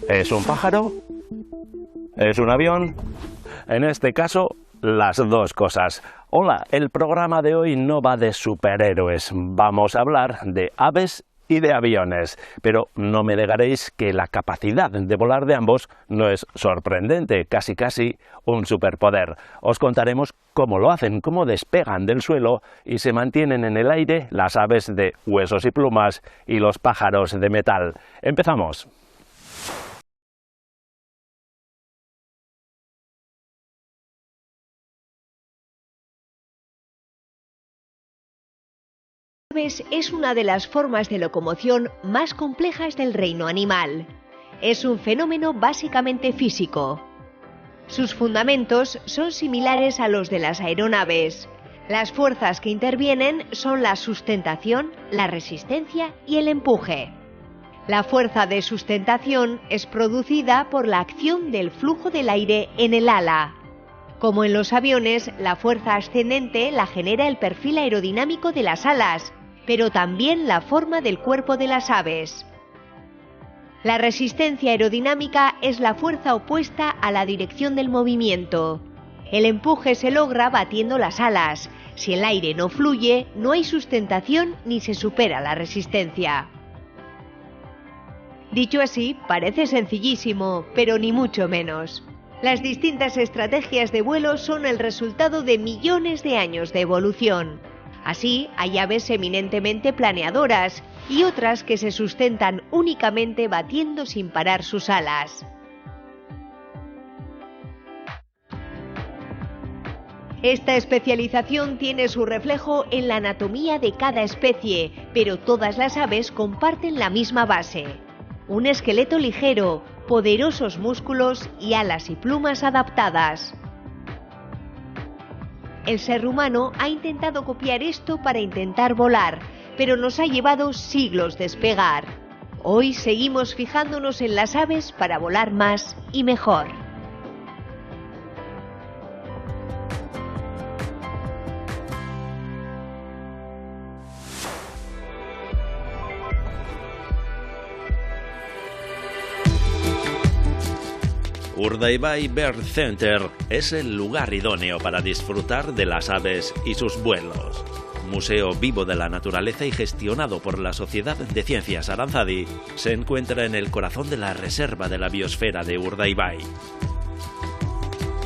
¿Es un pájaro? ¿Es un avión? En este caso, las dos cosas. Hola, el programa de hoy no va de superhéroes. Vamos a hablar de aves y de aviones. Pero no me negaréis que la capacidad de volar de ambos no es sorprendente, casi un superpoder. Os contaremos cómo lo hacen, cómo despegan del suelo y se mantienen en el aire las aves de huesos y plumas y los pájaros de metal. ¡Empezamos! Es una de las formas de locomoción más complejas del reino animal. Es un fenómeno básicamente físico. Sus fundamentos son similares a los de las aeronaves. Las fuerzas que intervienen son la sustentación, la resistencia y el empuje. La fuerza de sustentación es producida por la acción del flujo del aire en el ala. Como en los aviones, la fuerza ascendente la genera el perfil aerodinámico de las alas, pero también la forma del cuerpo de las aves. La resistencia aerodinámica es la fuerza opuesta a la dirección del movimiento. El empuje se logra batiendo las alas. Si el aire no fluye, no hay sustentación ni se supera la resistencia. Dicho así, parece sencillísimo, pero ni mucho menos. Las distintas estrategias de vuelo son el resultado de millones de años de evolución. Así, hay aves eminentemente planeadoras y otras que se sustentan únicamente batiendo sin parar sus alas. Esta especialización tiene su reflejo en la anatomía de cada especie, pero todas las aves comparten la misma base: un esqueleto ligero, poderosos músculos y alas y plumas adaptadas. El ser humano ha intentado copiar esto para intentar volar, pero nos ha llevado siglos despegar. Hoy seguimos fijándonos en las aves para volar más y mejor. Urdaibai Bird Center es el lugar idóneo para disfrutar de las aves y sus vuelos. Museo vivo de la naturaleza y gestionado por la Sociedad de Ciencias Aranzadi, se encuentra en el corazón de la Reserva de la Biosfera de Urdaibai.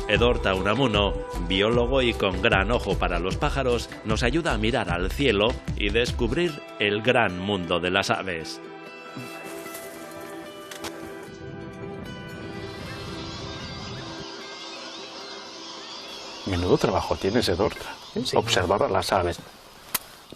Edorta Unamuno, biólogo y con gran ojo para los pájaros, nos ayuda a mirar al cielo y descubrir el gran mundo de las aves. Menudo trabajo tienes, Edorta. Sí. Observar a las aves,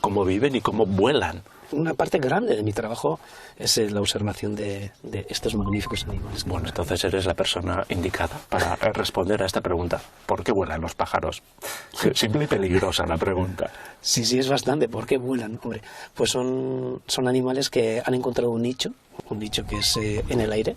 cómo viven y cómo vuelan. Una parte grande de mi trabajo es la observación de estos magníficos animales. Bueno, entonces eres la persona indicada para responder a esta pregunta. ¿Por qué vuelan los pájaros? Simple y peligrosa la pregunta. Sí, es bastante. ¿Por qué vuelan? Hombre, pues son animales que han encontrado un nicho que es en el aire.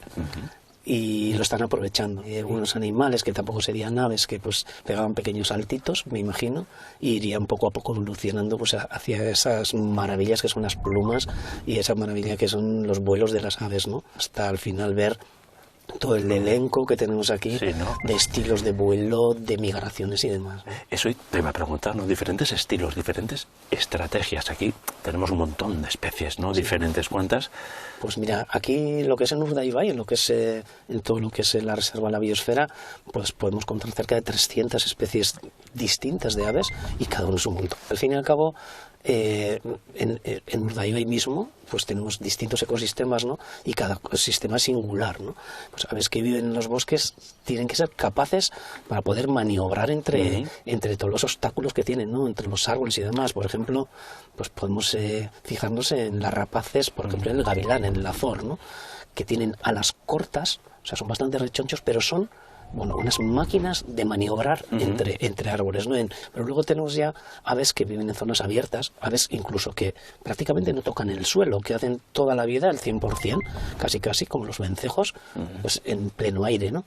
Y lo están aprovechando. Hay algunos animales que tampoco serían aves, que pues pegaban pequeños saltitos, me imagino, y irían poco a poco evolucionando pues hacia esas maravillas que son las plumas y esa maravilla que son los vuelos de las aves, ¿no? Hasta al final ver todo el elenco que tenemos aquí, sí, ¿no? De estilos de vuelo, de migraciones y demás, ¿no? Eso te iba a preguntar, ¿no? Diferentes estilos, diferentes estrategias. Aquí tenemos un montón de especies, ¿no? Sí. Diferentes. ¿Cuántas? Pues mira, aquí lo que es en Urdaibai, en todo lo que es la Reserva de la Biosfera, pues podemos contar cerca de 300 especies distintas de aves y cada uno es un mundo. Al fin y al cabo, en Urdaibai mismo pues tenemos distintos ecosistemas, ¿no? Y cada ecosistema es singular, ¿no? Pues aves que viven en los bosques tienen que ser capaces para poder maniobrar entre todos los obstáculos que tienen, ¿no? Entre los árboles y demás. Por ejemplo, pues podemos fijarnos en las rapaces, por ejemplo en el gavilán, en el azor, ¿no? Que tienen alas cortas, o sea, son bastante rechonchos, pero son unas máquinas de maniobrar entre árboles, ¿no? Pero luego tenemos ya aves que viven en zonas abiertas, aves incluso que prácticamente no tocan el suelo, que hacen toda la vida al 100%, casi como los vencejos, pues en pleno aire, ¿no?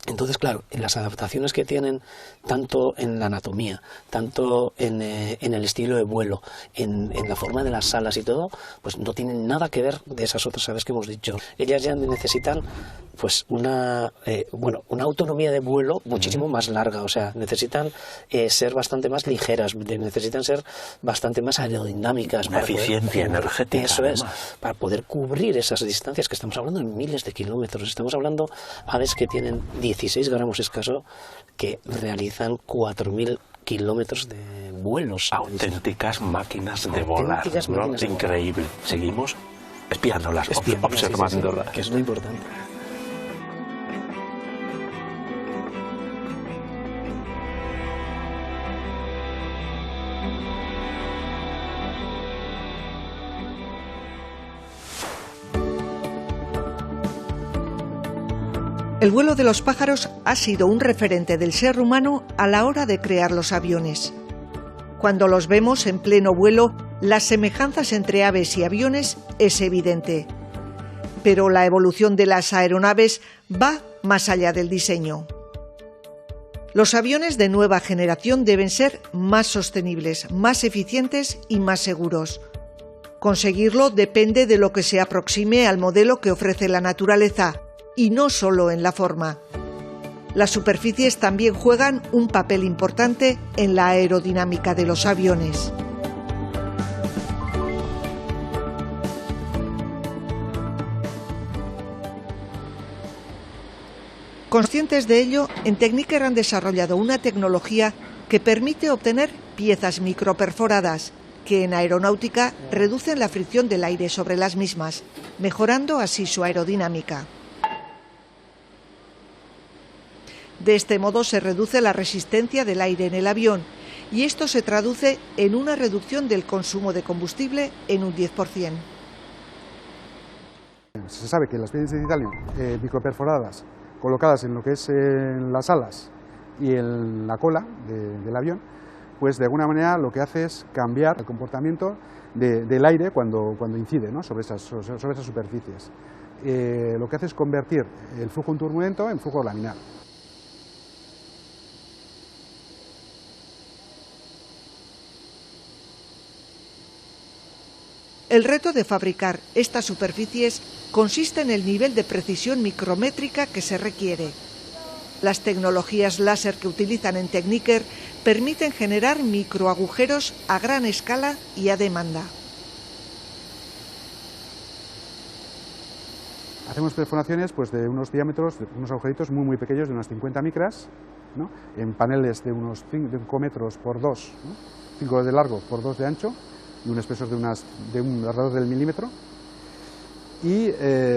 Entonces, claro, en las adaptaciones que tienen, tanto en la anatomía, tanto en el estilo de vuelo, en la forma de las alas y todo, pues no tienen nada que ver de esas otras aves que hemos dicho. Ellas ya necesitan pues una autonomía de vuelo muchísimo más larga, o sea, necesitan ser bastante más ligeras, necesitan ser bastante más aerodinámicas. Una eficiencia energética. Eso además. es, para poder cubrir esas distancias, que estamos hablando de miles de kilómetros, estamos hablando aves que tienen 16 gramos escaso, que realizan 4.000 kilómetros de vuelos. Auténticas máquinas de volar. Auténticas ¿no? máquinas de volar. Increíble. Seguimos espiándolas, observándolas. Que es lo importante. El vuelo de los pájaros ha sido un referente del ser humano a la hora de crear los aviones. Cuando los vemos en pleno vuelo, las semejanzas entre aves y aviones es evidente. Pero la evolución de las aeronaves va más allá del diseño. Los aviones de nueva generación deben ser más sostenibles, más eficientes y más seguros. Conseguirlo depende de lo que se aproxime al modelo que ofrece la naturaleza, y no solo en la forma. Las superficies también juegan un papel importante en la aerodinámica de los aviones. Conscientes de ello, en Tecniker han desarrollado una tecnología que permite obtener piezas microperforadas, que en aeronáutica reducen la fricción del aire sobre las mismas, mejorando así su aerodinámica. De este modo se reduce la resistencia del aire en el avión y esto se traduce en una reducción del consumo de combustible en un 10%. Se sabe que las piezas de titanio microperforadas colocadas en lo que es en las alas y en la cola del avión, pues de alguna manera lo que hace es cambiar el comportamiento del aire cuando incide, ¿no? sobre esas superficies. Lo que hace es convertir el flujo turbulento en flujo laminar. El reto de fabricar estas superficies consiste en el nivel de precisión micrométrica que se requiere. Las tecnologías láser que utilizan en Tecniker permiten generar microagujeros a gran escala y a demanda. Hacemos perforaciones pues, de unos diámetros, de unos agujeritos muy pequeños, de unas 50 micras, ¿no? En paneles de unos 5 metros por 2, ¿no? 5 de largo por 2 de ancho, y un espesor de alrededor del milímetro, y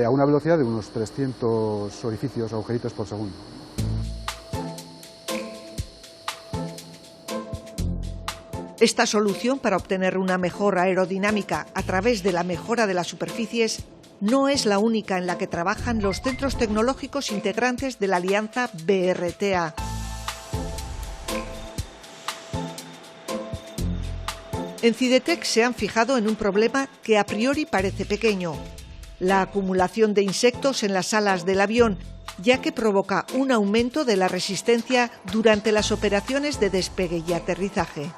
a una velocidad de unos 300 orificios, agujeritos por segundo. Esta solución para obtener una mejor aerodinámica a través de la mejora de las superficies no es la única en la que trabajan los centros tecnológicos integrantes de la alianza BRTA. En Cidetec se han fijado en un problema que a priori parece pequeño: la acumulación de insectos en las alas del avión, ya que provoca un aumento de la resistencia durante las operaciones de despegue y aterrizaje.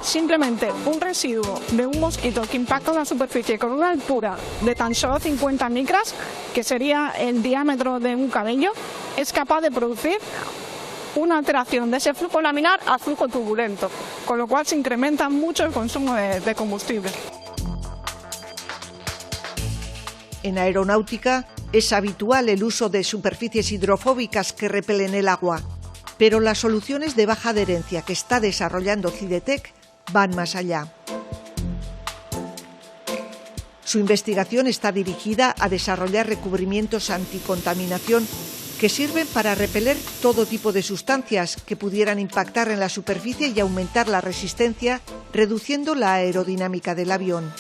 Simplemente un residuo de un mosquito que impacta la superficie con una altura de tan solo 50 micras, que sería el diámetro de un cabello, es capaz de producir una alteración de ese flujo laminar a flujo turbulento, con lo cual se incrementa mucho el consumo de combustible. En aeronáutica es habitual el uso de superficies hidrofóbicas que repelen el agua, pero las soluciones de baja adherencia que está desarrollando Cidetec van más allá. Su investigación está dirigida a desarrollar recubrimientos anticontaminación que sirven para repeler todo tipo de sustancias que pudieran impactar en la superficie y aumentar la resistencia, reduciendo la aerodinámica del avión.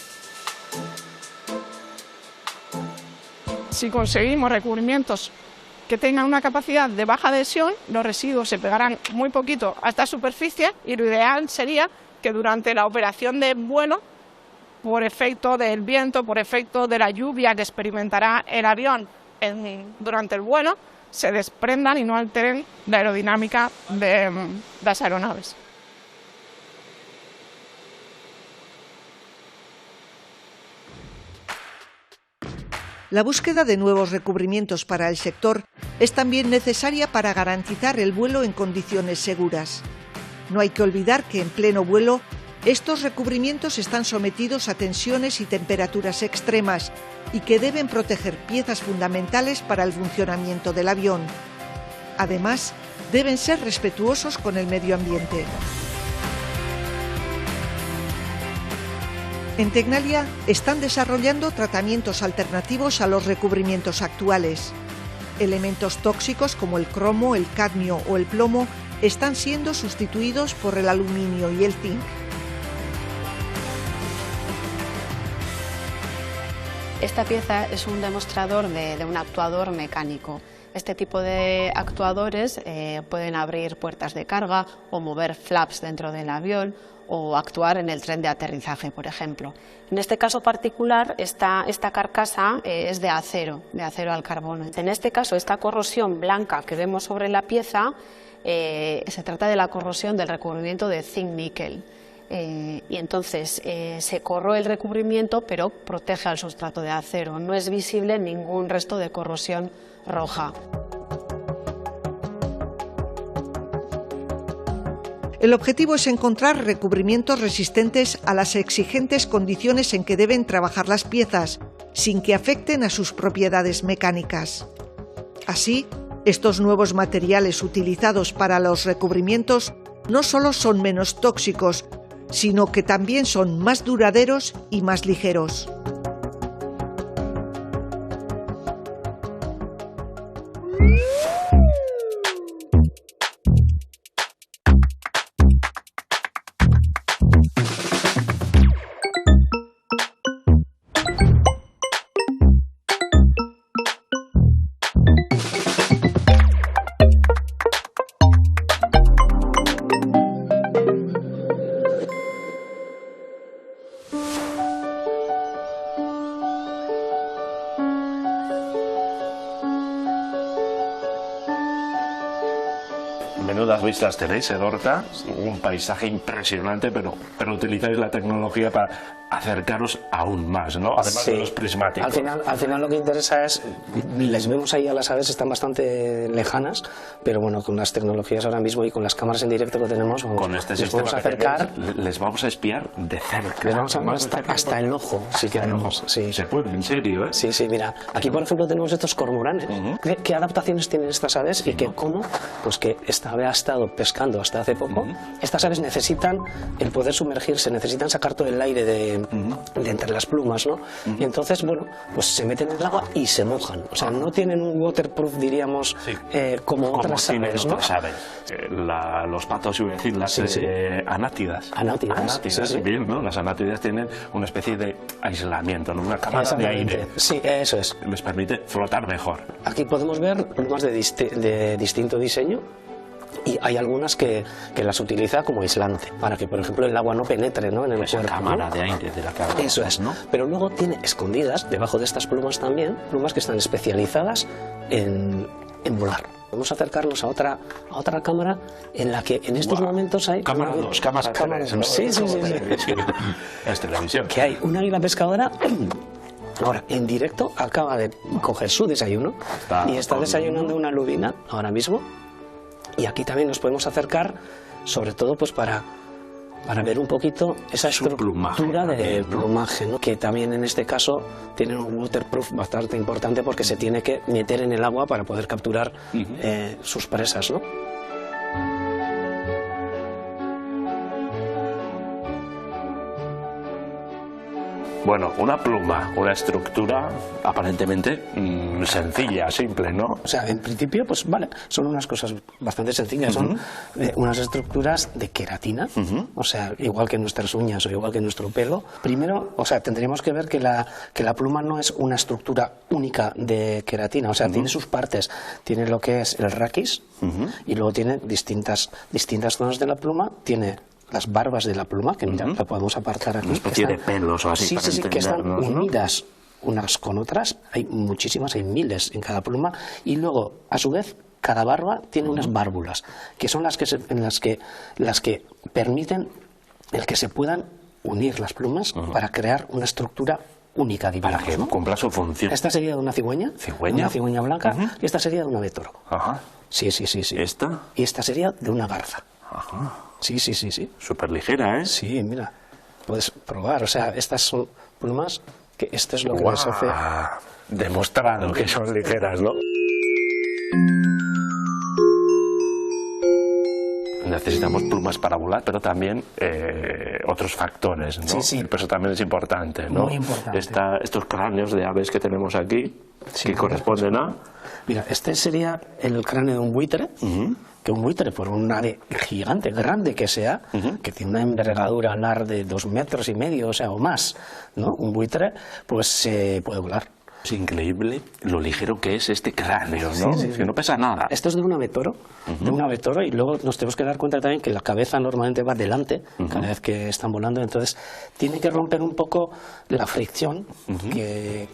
Si conseguimos recubrimientos que tengan una capacidad de baja adhesión, los residuos se pegarán muy poquito a esta superficie y lo ideal sería que durante la operación de vuelo, por efecto del viento, por efecto de la lluvia que experimentará el avión durante el vuelo, se desprendan y no alteren la aerodinámica de las aeronaves. La búsqueda de nuevos recubrimientos para el sector es también necesaria para garantizar el vuelo en condiciones seguras. No hay que olvidar que en pleno vuelo estos recubrimientos están sometidos a tensiones y temperaturas extremas y que deben proteger piezas fundamentales para el funcionamiento del avión. Además, deben ser respetuosos con el medio ambiente. En Tecnalia están desarrollando tratamientos alternativos a los recubrimientos actuales. Elementos tóxicos como el cromo, el cadmio o el plomo están siendo sustituidos por el aluminio y el zinc. Esta pieza es un demostrador de un actuador mecánico. Este tipo de actuadores pueden abrir puertas de carga o mover flaps dentro del avión o actuar en el tren de aterrizaje, por ejemplo. En este caso particular, esta carcasa es de acero al carbono. En este caso, esta corrosión blanca que vemos sobre la pieza se trata de la corrosión del recubrimiento de zinc-níquel. Y entonces se corroe el recubrimiento, pero protege al sustrato de acero. No es visible ningún resto de corrosión roja. El objetivo es encontrar recubrimientos resistentes a las exigentes condiciones en que deben trabajar las piezas, sin que afecten a sus propiedades mecánicas. Así, estos nuevos materiales utilizados para los recubrimientos no solo son menos tóxicos, sino que también son más duraderos y más ligeros. Menudas vistas tenéis, Edorta, un paisaje impresionante, pero utilizáis la tecnología para acercaros aún más, ¿no? Además de los prismáticos. Al final lo que interesa es, les vemos ahí a las aves, están bastante lejanas, pero bueno, con las tecnologías ahora mismo y con las cámaras en directo que tenemos, con este les sistema podemos acercar, les vamos a espiar de cerca. Les vamos a hasta el ojo, si queremos. Sí. Se puede, en serio, ¿eh? Sí, mira, aquí por ejemplo tenemos estos cormoranes. ¿Qué adaptaciones tienen estas aves y cómo? Pues que esta ave ha estado pescando hasta hace poco. Estas aves necesitan el poder sumergirse, necesitan sacar todo el aire de entre las plumas, ¿no? Y entonces, bueno, pues se meten en el agua y se mojan. O sea, no tienen un waterproof, diríamos, como otras aves, ¿no? Los patos, iba a decir, las anátidas. Anátidas, sí. Bien, ¿no? Las anátidas tienen una especie de aislamiento, ¿no? Una cámara de aire. Sí, eso es. Les permite flotar mejor. Aquí podemos ver plumas de distinto diseño. Y hay algunas que las utiliza como aislante, para que, por ejemplo, el agua no penetre, ¿no? En el cuerpo, cámara, ¿no? de aire de la cabeza. Eso es, ¿no? Pero luego tiene escondidas, debajo de estas plumas también, plumas que están especializadas en volar. Vamos a acercarnos a otra cámara en la que en estos momentos hay... Cámara 2, cámara 3, ¿no? Sí. Es televisión. Que hay un águila pescadora... Ahora, en directo, acaba de coger su desayuno y está desayunando una lubina ahora mismo. Y aquí también nos podemos acercar, sobre todo pues para ver un poquito esa estructura de plumaje, ¿no? Que también en este caso tiene un waterproof bastante importante porque se tiene que meter en el agua para poder capturar sus presas, ¿no? Bueno, una pluma, una estructura aparentemente sencilla, simple, ¿no? O sea, en principio, pues vale, son unas cosas bastante sencillas, son unas estructuras de queratina, o sea, igual que nuestras uñas o igual que nuestro pelo. Primero, o sea, tendríamos que ver que la pluma no es una estructura única de queratina, o sea, tiene sus partes, tiene lo que es el raquis y luego tiene distintas zonas de la pluma, tiene las barbas de la pluma, que mira, la podemos apartar aquí. Una especie de pelos o así. Sí, para sí, que están unidas, ¿no? Unas con otras, hay muchísimas, hay miles en cada pluma, y luego, a su vez, cada barba tiene unas válvulas, que son las que permiten el que se puedan unir las plumas para crear una estructura única, digamos, para que ¿no? cumpla su función. Esta sería de una cigüeña, una cigüeña blanca, y esta sería de un abetoro. Sí. ¿Esta? Y esta sería de una garza. Sí. Súper ligera, ¿eh? Sí, mira, puedes probar, o sea, estas son plumas que esto es lo que les hace. Demostrado que son ligeras, ¿no? Necesitamos plumas para volar, pero también otros factores, ¿no? Sí. El peso también es importante, ¿no? Muy importante. Estos cráneos de aves que tenemos aquí, que corresponden a... Mira, este sería el cráneo de un buitre, que un buitre, por un ave gigante, grande que sea, que tiene una envergadura alar de 2,5 metros, o sea, o más, ¿no? Un buitre, pues puede volar. Es increíble lo ligero que es este cráneo, ¿no? Sí. Que no pesa nada. Esto es de un abetoro, y luego nos tenemos que dar cuenta también que la cabeza normalmente va delante cada vez que están volando, entonces tiene que romper un poco la fricción que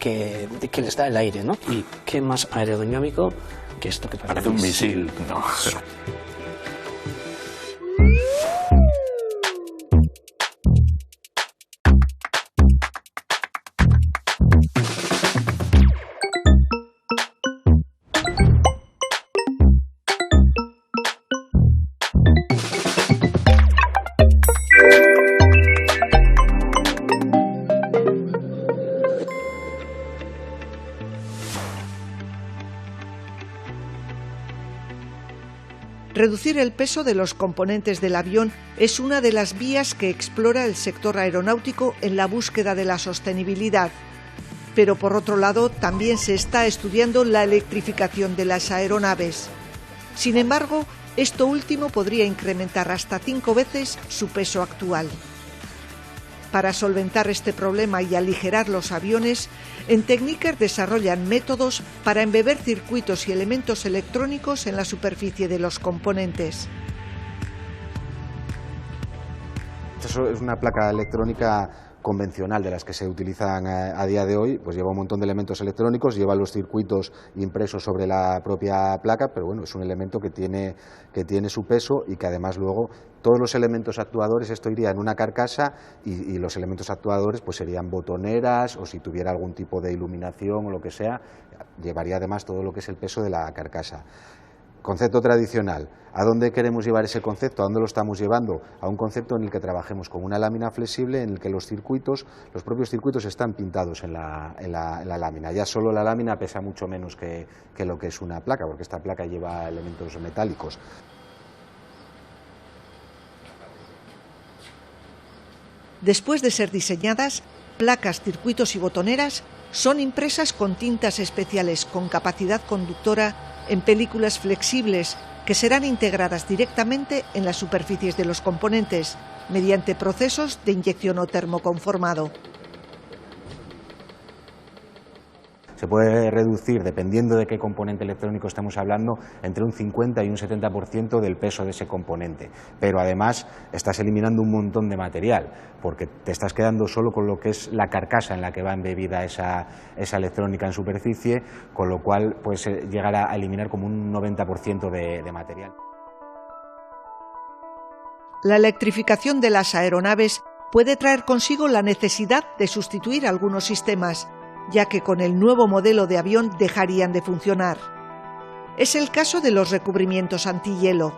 les da el aire, ¿no? Y qué más aerodinámico que esto que parece un misil, ¿no? Reducir el peso de los componentes del avión es una de las vías que explora el sector aeronáutico en la búsqueda de la sostenibilidad. Pero por otro lado, también se está estudiando la electrificación de las aeronaves. Sin embargo, esto último podría incrementar hasta 5 veces su peso actual. Para solventar este problema y aligerar los aviones, en Techniker desarrollan métodos para embeber circuitos y elementos electrónicos en la superficie de los componentes. Esto es una placa electrónica convencional de las que se utilizan a día de hoy, pues lleva un montón de elementos electrónicos, lleva los circuitos impresos sobre la propia placa, pero bueno, es un elemento que tiene su peso y que además luego todos los elementos actuadores, esto iría en una carcasa y los elementos actuadores pues serían botoneras o si tuviera algún tipo de iluminación o lo que sea, llevaría además todo lo que es el peso de la carcasa. Concepto tradicional. ¿A dónde queremos llevar ese concepto? ¿A dónde lo estamos llevando? A un concepto en el que trabajemos con una lámina flexible en el que los propios circuitos están pintados en la lámina. Ya solo la lámina pesa mucho menos que lo que es una placa, porque esta placa lleva elementos metálicos. Después de ser diseñadas, placas, circuitos y botoneras son impresas con tintas especiales con capacidad conductora en películas flexibles que serán integradas directamente en las superficies de los componentes mediante procesos de inyección o termoconformado. Se puede reducir, dependiendo de qué componente electrónico estamos hablando, entre un 50 y un 70% del peso de ese componente. Pero además estás eliminando un montón de material, porque te estás quedando solo con lo que es la carcasa en la que va embebida esa electrónica en superficie, con lo cual puedes llegar a eliminar como un 90% de material. La electrificación de las aeronaves puede traer consigo la necesidad de sustituir algunos sistemas, ya que con el nuevo modelo de avión dejarían de funcionar. Es el caso de los recubrimientos antihielo.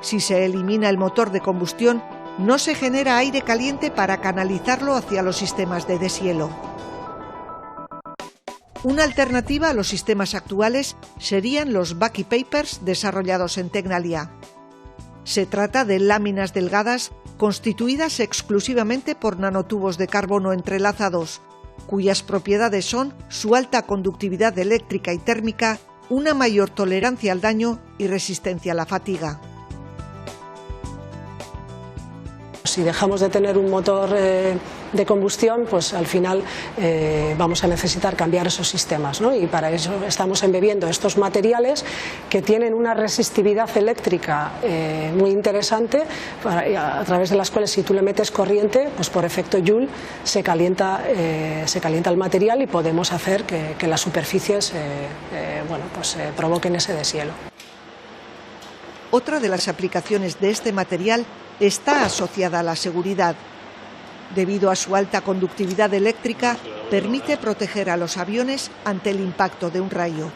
Si se elimina el motor de combustión, no se genera aire caliente para canalizarlo hacia los sistemas de deshielo. Una alternativa a los sistemas actuales serían los Bucky Papers desarrollados en Tecnalia. Se trata de láminas delgadas constituidas exclusivamente por nanotubos de carbono entrelazados, cuyas propiedades son su alta conductividad eléctrica y térmica, una mayor tolerancia al daño y resistencia a la fatiga. Si dejamos de tener un motor de combustión, pues al final vamos a necesitar cambiar esos sistemas, ¿no? Y para eso estamos embebiendo estos materiales que tienen una resistividad eléctrica muy interesante, a través de las cuales si tú le metes corriente, pues por efecto Joule se calienta el material y podemos hacer que las superficies provoquen ese deshielo. Otra de las aplicaciones de este material está asociada a la seguridad. Debido a su alta conductividad eléctrica, permite proteger a los aviones ante el impacto de un rayo.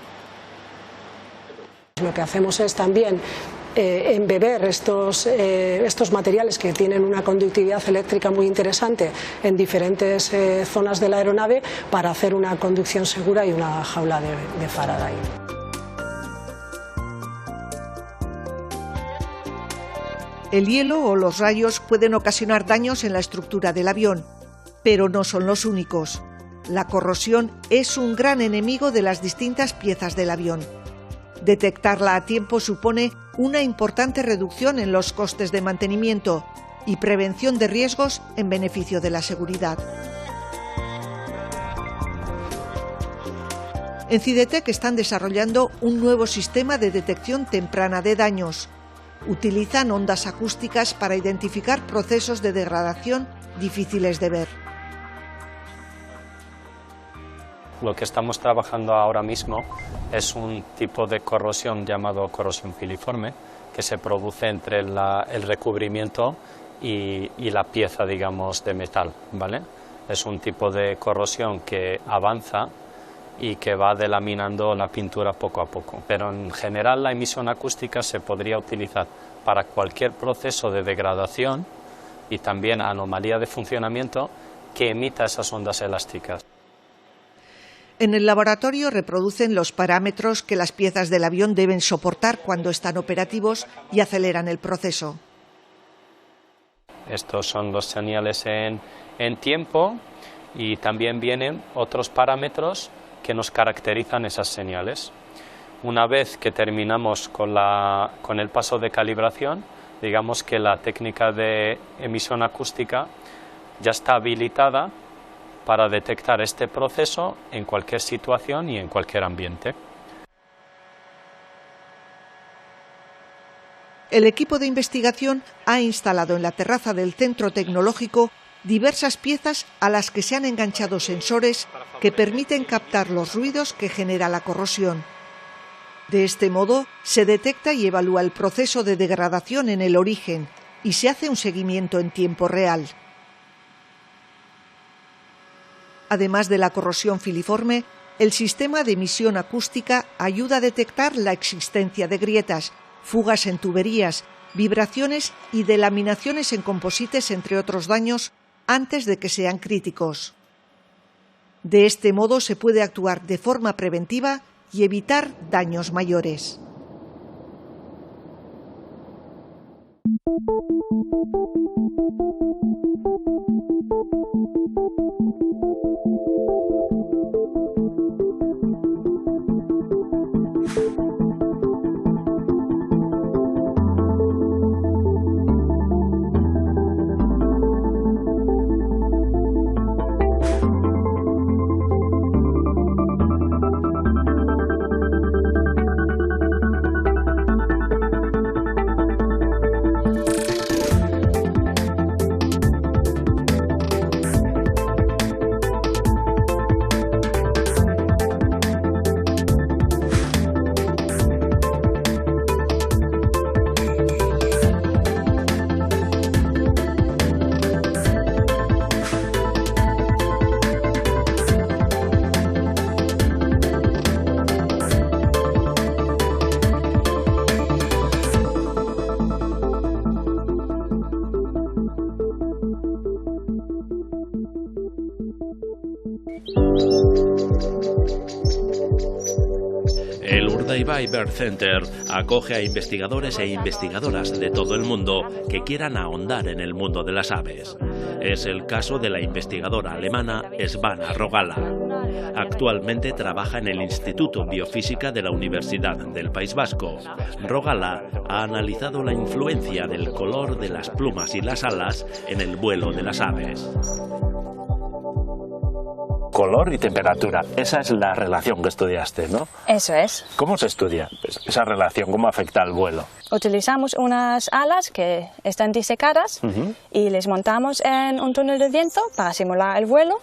Lo que hacemos es también embeber estos materiales que tienen una conductividad eléctrica muy interesante en diferentes zonas de la aeronave para hacer una conducción segura y una jaula de Faraday. El hielo o los rayos pueden ocasionar daños en la estructura del avión, pero no son los únicos. La corrosión es un gran enemigo de las distintas piezas del avión. Detectarla a tiempo supone una importante reducción en los costes de mantenimiento y prevención de riesgos en beneficio de la seguridad. En Cidetec están desarrollando un nuevo sistema de detección temprana de daños. Utilizan ondas acústicas para identificar procesos de degradación difíciles de ver. Lo que estamos trabajando ahora mismo es un tipo de corrosión llamado corrosión filiforme, que se produce entre el recubrimiento y la pieza, digamos, de metal, ¿vale? Es un tipo de corrosión que avanza y que va delaminando la pintura poco a poco. Pero en general la emisión acústica se podría utilizar para cualquier proceso de degradación y también anomalía de funcionamiento que emita esas ondas elásticas. En el laboratorio reproducen los parámetros que las piezas del avión deben soportar cuando están operativos y aceleran el proceso. Estos son los señales en tiempo y también vienen otros parámetros que nos caracterizan esas señales. Una vez que terminamos con el paso de calibración, digamos que la técnica de emisión acústica ya está habilitada para detectar este proceso en cualquier situación y en cualquier ambiente. El equipo de investigación ha instalado en la terraza del centro tecnológico diversas piezas a las que se han enganchado sensores que permiten captar los ruidos que genera la corrosión. De este modo, se detecta y evalúa el proceso de degradación en el origen y se hace un seguimiento en tiempo real. Además de la corrosión filiforme, el sistema de emisión acústica ayuda a detectar la existencia de grietas, fugas en tuberías, vibraciones y delaminaciones en composites, entre otros daños, antes de que sean críticos. De este modo se puede actuar de forma preventiva y evitar daños mayores. Urdaibai Bird Center acoge a investigadores e investigadoras de todo el mundo que quieran ahondar en el mundo de las aves. Es el caso de la investigadora alemana Svana Rogala. Actualmente trabaja en el Instituto Biofísica de la Universidad del País Vasco. Rogala ha analizado la influencia del color de las plumas y las alas en el vuelo de las aves. Color y temperatura, esa es la relación que estudiaste, ¿no? Eso es. ¿Cómo se estudia esa relación? ¿Cómo afecta al vuelo? Utilizamos unas alas que están disecadas y les montamos en un túnel de viento para simular el vuelo.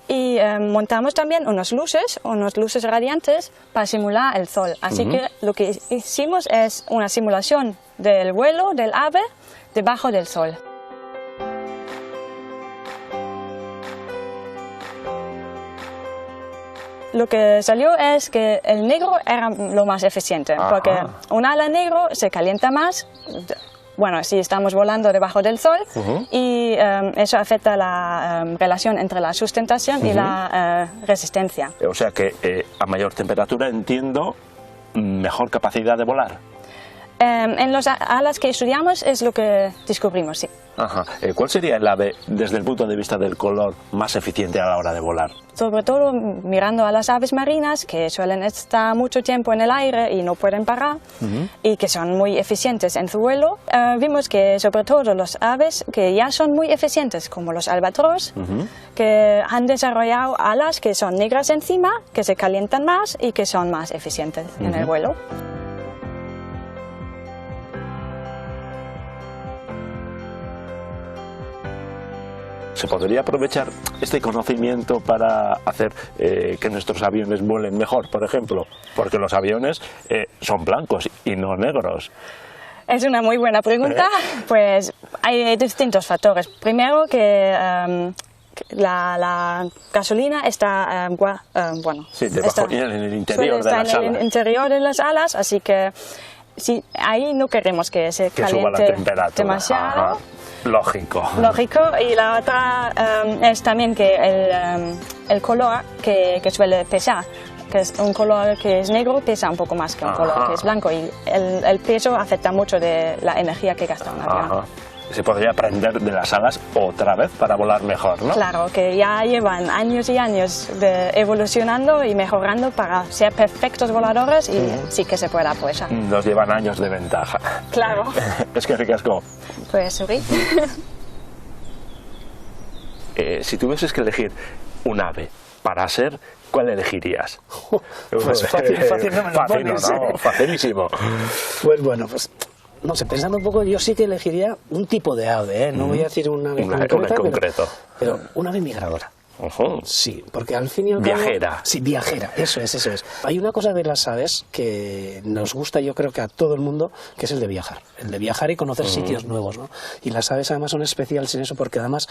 Y montamos también unas luces radiantes para simular el sol. Así que lo que hicimos es una simulación del vuelo del ave debajo del sol. Lo que salió es que el negro era lo más eficiente, porque un ala negro se calienta más, bueno, si estamos volando debajo del sol, y eso afecta la relación entre la sustentación y la resistencia. O sea que a mayor temperatura, entiendo, mejor capacidad de volar. En las alas que estudiamos es lo que descubrimos, sí. ¿Cuál sería el ave, desde el punto de vista del color, más eficiente a la hora de volar? Sobre todo mirando a las aves marinas, que suelen estar mucho tiempo en el aire y no pueden parar, y que son muy eficientes en su vuelo, vimos que sobre todo las aves que ya son muy eficientes, como los albatros, que han desarrollado alas que son negras encima, que se calientan más y que son más eficientes en el vuelo. ¿Se podría aprovechar este conocimiento para hacer que nuestros aviones vuelen mejor, por ejemplo? Porque los aviones son blancos y no negros. Es una muy buena pregunta. Pues hay distintos factores. Primero que la gasolina está, debajo, en el interior de las alas. En el interior de las alas, así que sí, ahí no queremos que se caliente suba la temperatura demasiado. Lógico. Y la otra es también que el color que suele pesar, que es un color que es negro, pesa un poco más que un color que es blanco, y el peso afecta mucho de la energía que gasta un avión. Se podría aprender de las alas otra vez para volar mejor, ¿no? Claro, que ya llevan años y años evolucionando y mejorando para ser perfectos voladores, y sí que se puede aprovechar. Nos llevan años de ventaja. Claro. Es que ricasco. Pues sí. Si tuvieses que elegir un ave para ser, ¿cuál elegirías? Pues fácil no me lo pones. No, facilísimo. Pues bueno, pues no sé, pensando un poco, yo sí que elegiría un tipo de ave, no voy a decir una ave concreto. Pero una ave migradora. Sí, porque al fin y al cabo... Viajera. Sí, viajera, eso es. Hay una cosa de las aves que nos gusta, yo creo que a todo el mundo, que es el de viajar y conocer sitios nuevos, ¿no? Y las aves además son especiales en eso, porque además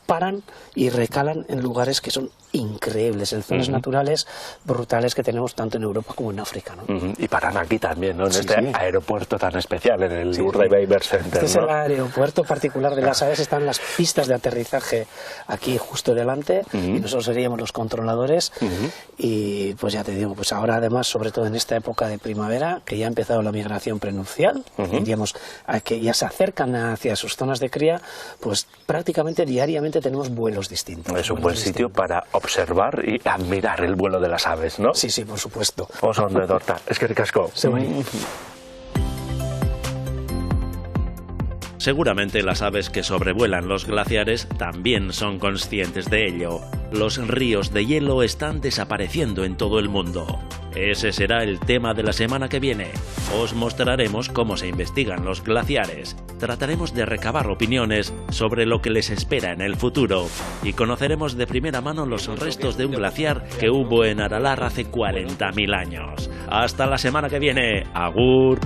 paran y recalan en lugares que son increíbles, en zonas naturales brutales que tenemos tanto en Europa como en África, ¿no? Y paran aquí también, ¿no? En este aeropuerto tan especial, en el Urdaibai Bird Center. Este es el aeropuerto particular de las aves, están las pistas de aterrizaje aquí justo delante, y nosotros seríamos los controladores, y pues ya te digo, pues ahora además, sobre todo en esta época de primavera, que ya ha empezado la migración prenupcial, diríamos, que ya se acercan hacia sus zonas de cría, pues prácticamente diariamente tenemos vuelos distintos. Es un buen sitio para observar y admirar el vuelo de las aves, ¿no? Sí, por supuesto. Oso ondo edorta, eskerrik asko. Seguramente las aves que sobrevuelan los glaciares también son conscientes de ello. Los ríos de hielo están desapareciendo en todo el mundo. Ese será el tema de la semana que viene. Os mostraremos cómo se investigan los glaciares. Trataremos de recabar opiniones sobre lo que les espera en el futuro. Y conoceremos de primera mano los restos de un glaciar que hubo en Aralar hace 40.000 años. Hasta la semana que viene. Agur.